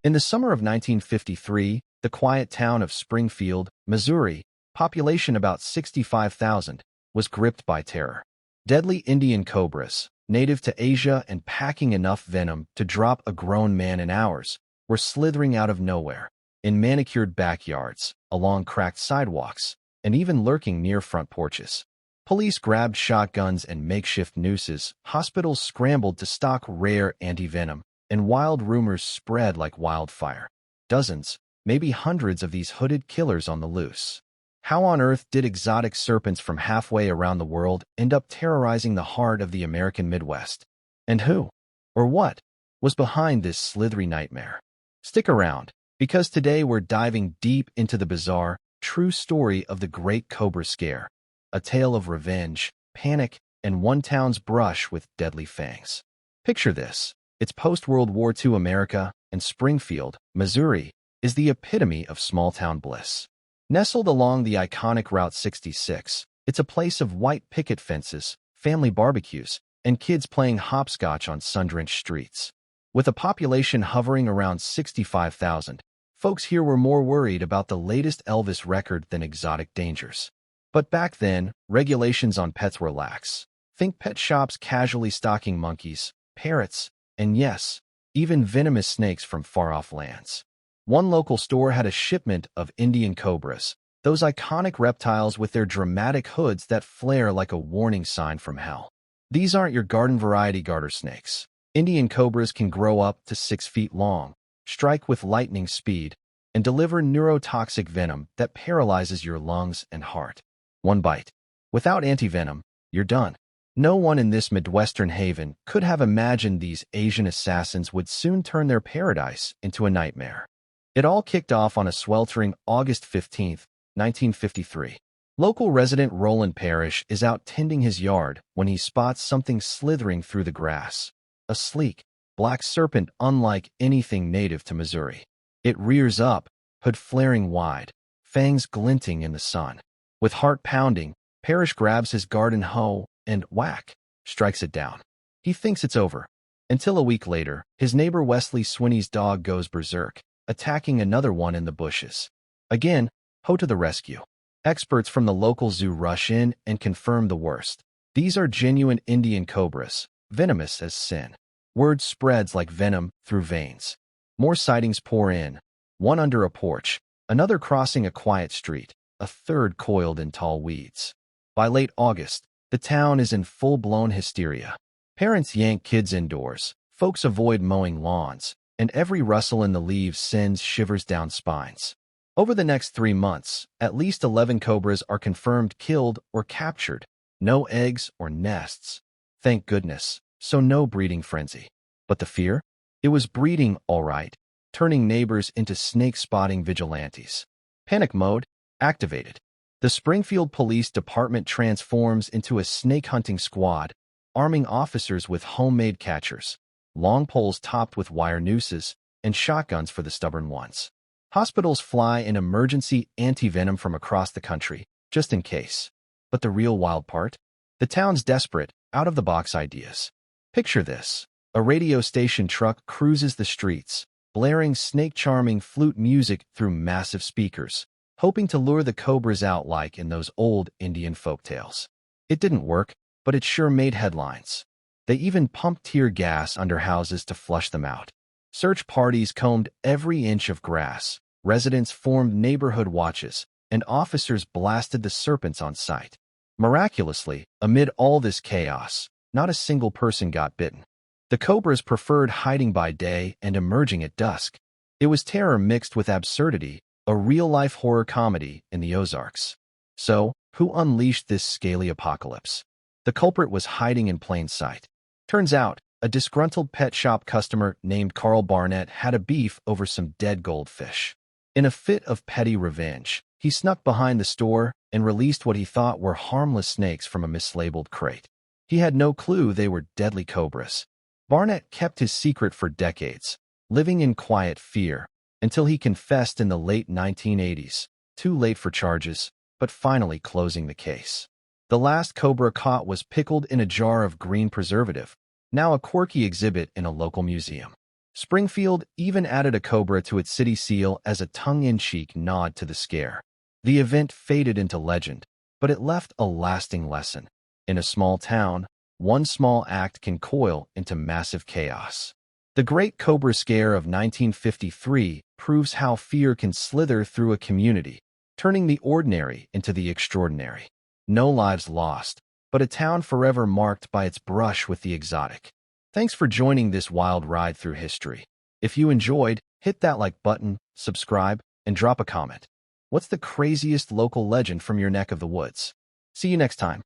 In the summer of 1953, the quiet town of Springfield, Missouri, population about 65,000, was gripped by terror. Deadly Indian cobras, native to Asia and packing enough venom to drop a grown man in hours, were slithering out of nowhere, in manicured backyards, along cracked sidewalks, and even lurking near front porches. Police grabbed shotguns and makeshift nooses, hospitals scrambled to stock rare anti-venom, and wild rumors spread like wildfire. Dozens, maybe hundreds of these hooded killers on the loose. How on earth did exotic serpents from halfway around the world end up terrorizing the heart of the American Midwest? And who, or what, was behind this slithery nightmare? Stick around, because today we're diving deep into the bizarre, true story of the Great Cobra Scare, a tale of revenge, panic, and one town's brush with deadly fangs. Picture this. It's post-World War II America, and Springfield, Missouri, is the epitome of small-town bliss. Nestled along the iconic Route 66, it's a place of white picket fences, family barbecues, and kids playing hopscotch on sun-drenched streets. With a population hovering around 65,000, folks here were more worried about the latest Elvis record than exotic dangers. But back then, regulations on pets were lax. Think pet shops casually stocking monkeys, parrots, and yes, even venomous snakes from far-off lands. One local store had a shipment of Indian cobras, those iconic reptiles with their dramatic hoods that flare like a warning sign from hell. These aren't your garden-variety garter snakes. Indian cobras can grow up to 6 feet long, strike with lightning speed, and deliver neurotoxic venom that paralyzes your lungs and heart. One bite. Without antivenom, you're done. No one in this Midwestern haven could have imagined these Asian assassins would soon turn their paradise into a nightmare. It all kicked off on a sweltering August 15, 1953. Local resident Roland Parrish is out tending his yard when he spots something slithering through the grass. A sleek, black serpent unlike anything native to Missouri. It rears up, hood flaring wide, fangs glinting in the sun. With heart pounding, Parrish grabs his garden hoe and, whack, strikes it down. He thinks it's over. Until a week later, his neighbor Wesley Swinney's dog goes berserk, attacking another one in the bushes. Again, hoe to the rescue. Experts from the local zoo rush in and confirm the worst. These are genuine Indian cobras, venomous as sin. Word spreads like venom through veins. More sightings pour in, one under a porch, another crossing a quiet street, a third coiled in tall weeds. By late August, the town is in full-blown hysteria. Parents yank kids indoors, folks avoid mowing lawns, and every rustle in the leaves sends shivers down spines. Over the next 3 months, at least 11 cobras are confirmed killed or captured. No eggs or nests. Thank goodness, so no breeding frenzy. But the fear? It was breeding, all right, turning neighbors into snake-spotting vigilantes. Panic mode activated. The Springfield Police Department transforms into a snake-hunting squad, arming officers with homemade catchers, long poles topped with wire nooses, and shotguns for the stubborn ones. Hospitals fly in emergency anti-venom from across the country, just in case. But the real wild part? The town's desperate, out-of-the-box ideas. Picture this. A radio station truck cruises the streets, blaring snake-charming flute music through massive speakers, hoping to lure the cobras out like in those old Indian folktales. It didn't work, but it sure made headlines. They even pumped tear gas under houses to flush them out. Search parties combed every inch of grass, residents formed neighborhood watches, and officers blasted the serpents on sight. Miraculously, amid all this chaos, not a single person got bitten. The cobras preferred hiding by day and emerging at dusk. It was terror mixed with absurdity, a real-life horror comedy in the Ozarks. So, who unleashed this scaly apocalypse? The culprit was hiding in plain sight. Turns out, a disgruntled pet shop customer named Carl Barnett had a beef over some dead goldfish. In a fit of petty revenge, he snuck behind the store and released what he thought were harmless snakes from a mislabeled crate. He had no clue they were deadly cobras. Barnett kept his secret for decades, living in quiet fear, until he confessed in the late 1980s, too late for charges, but finally closing the case. The last cobra caught was pickled in a jar of green preservative, now a quirky exhibit in a local museum. Springfield even added a cobra to its city seal as a tongue-in-cheek nod to the scare. The event faded into legend, but it left a lasting lesson. In a small town, one small act can coil into massive chaos. The Great Cobra Scare of 1953 proves how fear can slither through a community, turning the ordinary into the extraordinary. No lives lost, but a town forever marked by its brush with the exotic. Thanks for joining this wild ride through history. If you enjoyed, hit that like button, subscribe, and drop a comment. What's the craziest local legend from your neck of the woods? See you next time.